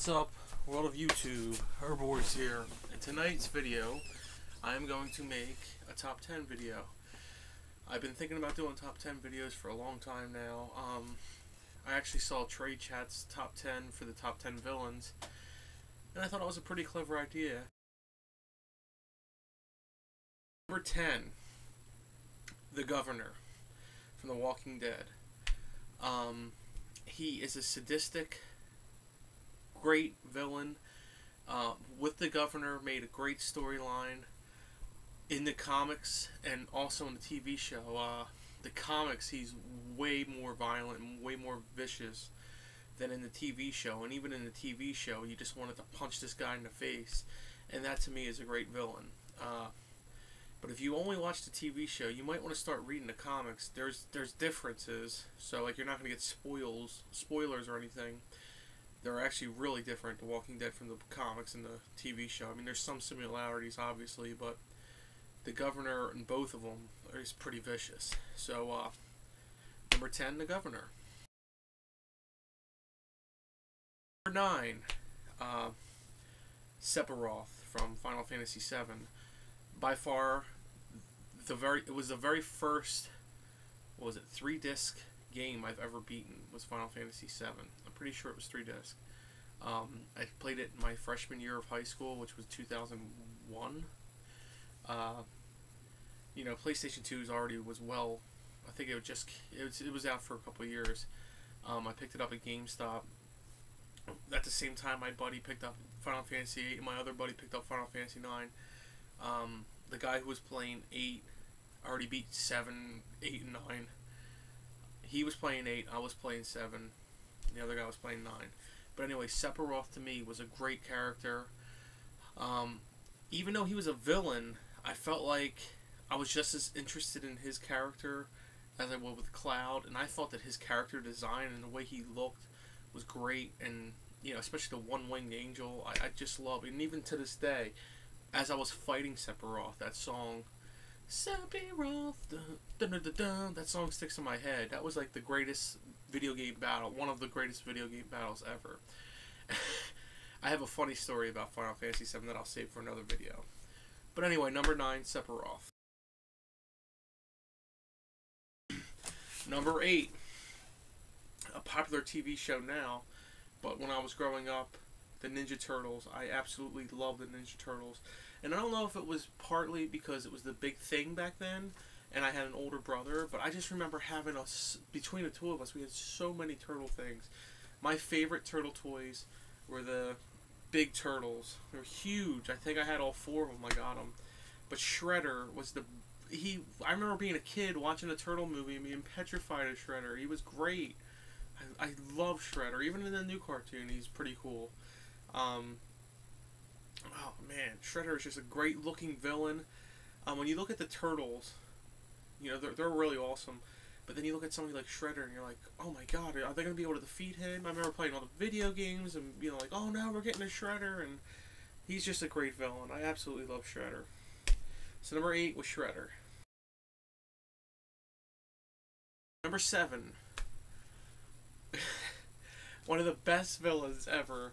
What's up, world of YouTube? Herboys here. In tonight's video, I am going to make a top 10 video. I've been thinking about doing top 10 videos for a long time now. I actually saw Trade Chat's top 10 for the top 10 villains, and I thought it was a pretty clever idea. Number 10, the Governor from The Walking Dead. He is a sadistic, great villain. With the Governor, made a great storyline in the comics and also in the TV show. The comics, he's way more violent and way more vicious than in the TV show. And even in the TV show, you just wanted to punch this guy in the face. And that to me is a great villain. But if you only watch the TV show, you might want to start reading the comics. There's differences, so like you're not going to get spoilers or anything. They're actually really different, The Walking Dead, from the comics and the TV show. I mean, there's some similarities, obviously, but the Governor in both of them is pretty vicious. So, number 10, the Governor. Number 9, Sephiroth from Final Fantasy VII. By far, it was the very first, what was it, 3-disc game I've ever beaten was Final Fantasy VII. I'm pretty sure it was 3-disc. I played it in my freshman year of high school, which was 2001. You know, PlayStation 2 I think it was out for a couple of years. I picked it up at GameStop. At the same time, my buddy picked up Final Fantasy VIII, and my other buddy picked up Final Fantasy IX. The guy who was playing 8 already beat 7, 8, and 9. He was playing 8, I was playing 7, the other guy was playing 9. But anyway, Sephiroth to me was a great character. Even though he was a villain, I felt like I was just as interested in his character as I was with Cloud, and I thought that his character design and the way he looked was great, and you know, especially the one-winged angel, I just love it. And even to this day, as I was fighting Sephiroth, that song, Sephiroth, dun, dun, dun, dun, that song sticks in my head. That was like the greatest video game battle, one of the greatest video game battles ever. I have a funny story about Final Fantasy VII that I'll save for another video. But anyway, number 9, Sephiroth. Number 8, a popular TV show now, but when I was growing up, the Ninja Turtles. I absolutely love the Ninja Turtles. And I don't know if it was partly because it was the big thing back then, and I had an older brother, but I just remember having between the two of us, we had so many turtle things. My favorite turtle toys were the big turtles. They were huge. I think I had all 4 of them. I got them. But Shredder was I remember being a kid watching a turtle movie and being petrified of Shredder. He was great. I love Shredder. Even in the new cartoon, he's pretty cool. Oh man, Shredder is just a great looking villain. When you look at the turtles, you know, they're really awesome. But then you look at somebody like Shredder and you're like, oh my god, are they going to be able to defeat him? I remember playing all the video games and being like, oh no, we're getting a Shredder, and he's just a great villain. I absolutely love Shredder. So number 8 was Shredder. Number 7. One of the best villains ever.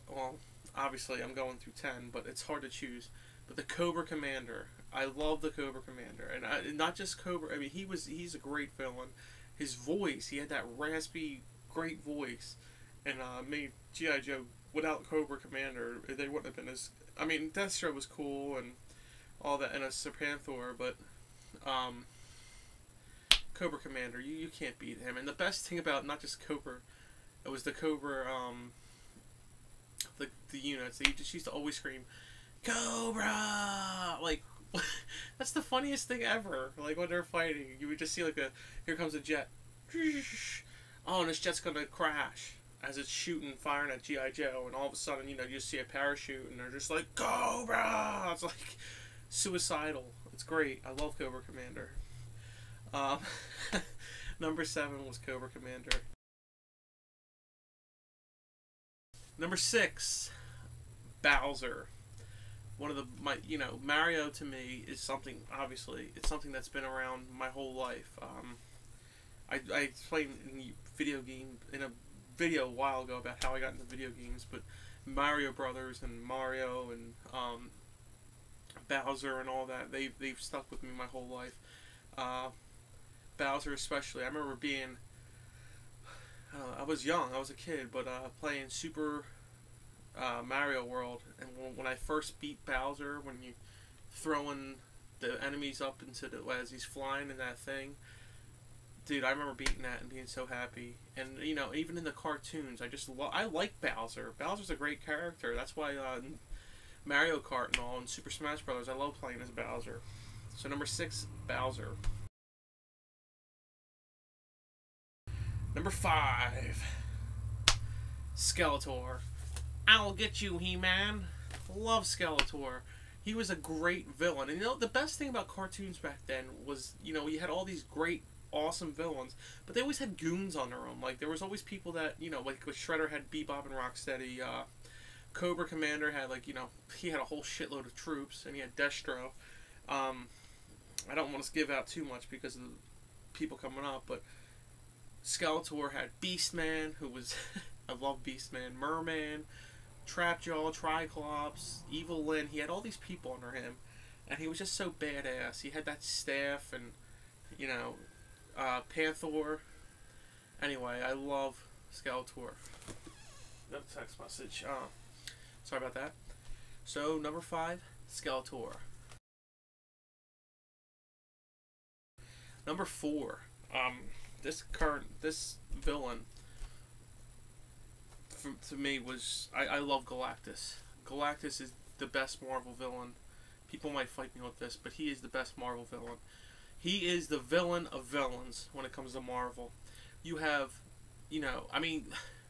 Well, obviously I'm going through 10, but it's hard to choose. But the Cobra Commander. I love the Cobra Commander. And not just Cobra, I mean, he's a great villain. His voice, he had that raspy, great voice. And made G.I. Joe, without Cobra Commander, they wouldn't have been as... I mean, Deathstroke was cool and all that, and a Serpentor, but Cobra Commander, you can't beat him. And the best thing about not just Cobra, it was the Cobra, the units. They just used to always scream, Cobra! Like, that's the funniest thing ever. Like, when they're fighting, you would just see, like, here comes a jet. Oh, and this jet's gonna crash as it's firing at G.I. Joe, and all of a sudden, you know, you just see a parachute, and they're just like, Cobra! It's like suicidal. It's great. I love Cobra Commander. Number 7 was Cobra Commander. Number 6, Bowser. One of Mario to me is something, obviously, it's something that's been around my whole life. I played in a video a while ago about how I got into video games, but Mario Brothers and Mario and Bowser and all that, they've stuck with me my whole life. Bowser especially. I remember being, I was young, I was a kid, but playing Super Mario World, and when I first beat Bowser, when you throwing the enemies up into the, as he's flying in that thing, dude, I remember beating that and being so happy. And you know, even in the cartoons, I like Bowser. Bowser's a great character. That's why Mario Kart and all, and Super Smash Brothers, I love playing as Bowser. So number 6, Bowser. Number 5, Skeletor. I'll get you, He-Man. Love Skeletor. He was a great villain. And you know, the best thing about cartoons back then was, you know, you had all these great, awesome villains, but they always had goons on their own. Like, there was always people that, you know, like Shredder had Bebop and Rocksteady. Cobra Commander had, like, you know, he had a whole shitload of troops, and he had Destro. I don't want to give out too much because of the people coming up, but Skeletor had Beastman, who was, I love Beastman, Merman, Trapjaw, Triclops, Evil Lyn. He had all these people under him, and he was just so badass. He had that staff, and, you know, Panther. Anyway, I love Skeletor. Another text message. Sorry about that. So, number 5, Skeletor. Number 4. This villain, to me, was, I love Galactus. Galactus is the best Marvel villain. People might fight me with this, but he is the best Marvel villain. He is the villain of villains when it comes to Marvel. You have, you know, I mean,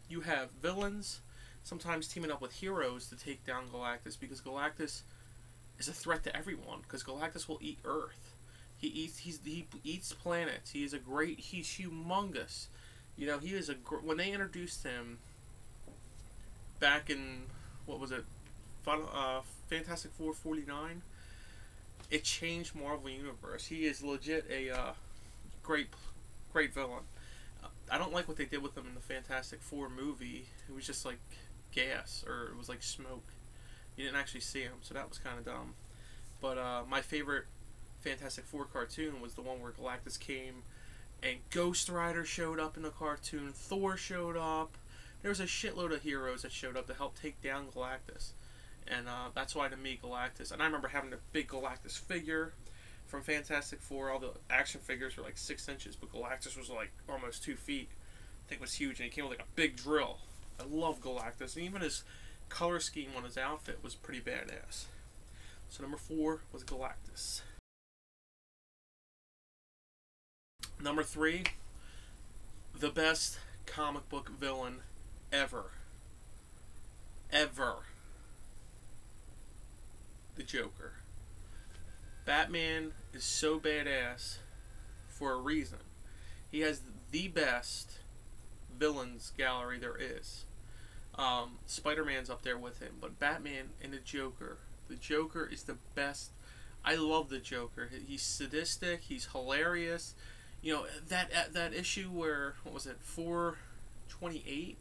you have villains sometimes teaming up with heroes to take down Galactus, because Galactus is a threat to everyone, because Galactus will eat Earth. He eats planets. He's humongous. You know, he is when they introduced him back in, what was it, Fantastic Four 49, it changed Marvel Universe. He is legit a great villain. I don't like what they did with him in the Fantastic Four movie. It was just like gas, or it was like smoke. You didn't actually see him, so that was kind of dumb. But my favorite Fantastic Four cartoon was the one where Galactus came and Ghost Rider showed up in the cartoon, Thor showed up. There was a shitload of heroes that showed up to help take down Galactus. And that's why, to me, Galactus, and I remember having a big Galactus figure from Fantastic Four. All the action figures were like 6 inches, but Galactus was like almost 2 feet. I think it was huge, and he came with like a big drill. I love Galactus, and even his color scheme on his outfit was pretty badass. So number 4 was Galactus. Number 3, the best comic book villain ever. The Joker. Batman is so badass for a reason. He has the best villains gallery there is. Spider-Man's up there with him, but Batman and the Joker. The Joker is the best. I love the Joker. He's sadistic. He's hilarious. You know, that issue where, what was it, 428,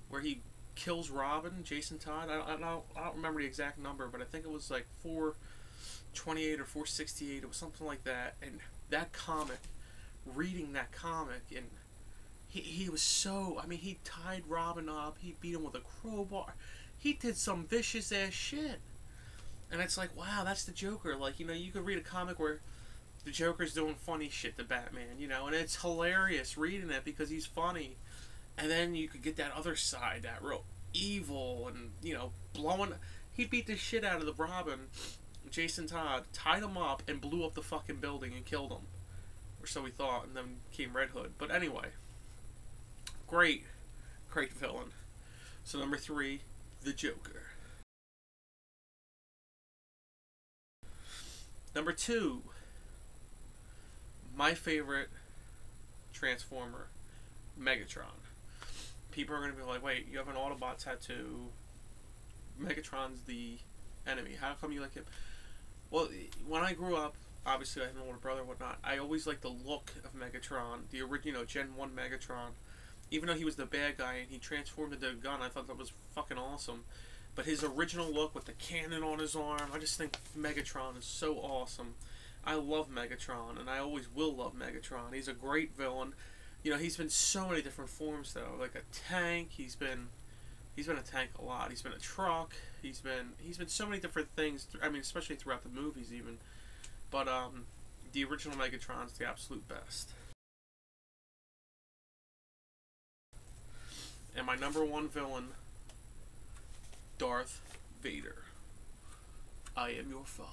where he kills Robin, Jason Todd. I don't remember the exact number, but I think it was like 428 or 468. It was something like that. And that comic, reading that comic, and he was so, I mean, he tied Robin up. He beat him with a crowbar. He did some vicious ass shit. And it's like, wow, that's the Joker. Like, you know, you could read a comic where the Joker's doing funny shit to Batman, you know, and it's hilarious reading it because he's funny. And then you could get that other side, that real evil, and, you know, blowing. He beat the shit out of the Robin, Jason Todd, tied him up, and blew up the fucking building and killed him. Or so we thought, and then came Red Hood. But anyway, great villain. So number 3, the Joker. Number 2, my favorite Transformer, Megatron. People are going to be like, wait, you have an Autobot tattoo. Megatron's the enemy. How come you like him? Well, when I grew up, obviously I have an older brother and whatnot, I always liked the look of Megatron, the original Gen 1 Megatron. Even though he was the bad guy and he transformed into a gun, I thought that was fucking awesome. But his original look with the cannon on his arm, I just think Megatron is so awesome. I love Megatron, and I always will love Megatron. He's a great villain. You know, he's been so many different forms though. Like a tank, he's been a tank a lot. He's been a truck. He's been so many different things. I mean, especially throughout the movies even. But the original Megatron's the absolute best. And my number one villain, Darth Vader. I am your father.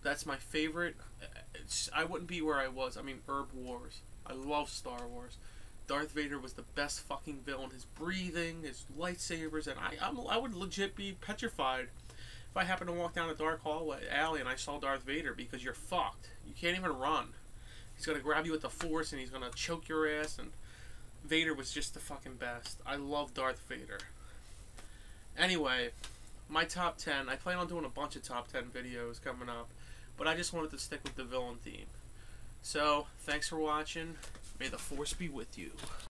That's my favorite. I wouldn't be where I was. I mean, Herb Wars. I love Star Wars. Darth Vader was the best fucking villain. His breathing, his lightsabers, and I would legit be petrified if I happened to walk down a dark alley and I saw Darth Vader, because you're fucked. You can't even run. He's gonna grab you with the Force and he's gonna choke your ass. And Vader was just the fucking best. I love Darth Vader. Anyway, my top 10. I plan on doing a bunch of top 10 videos coming up, but I just wanted to stick with the villain theme. So, thanks for watching. May the Force be with you.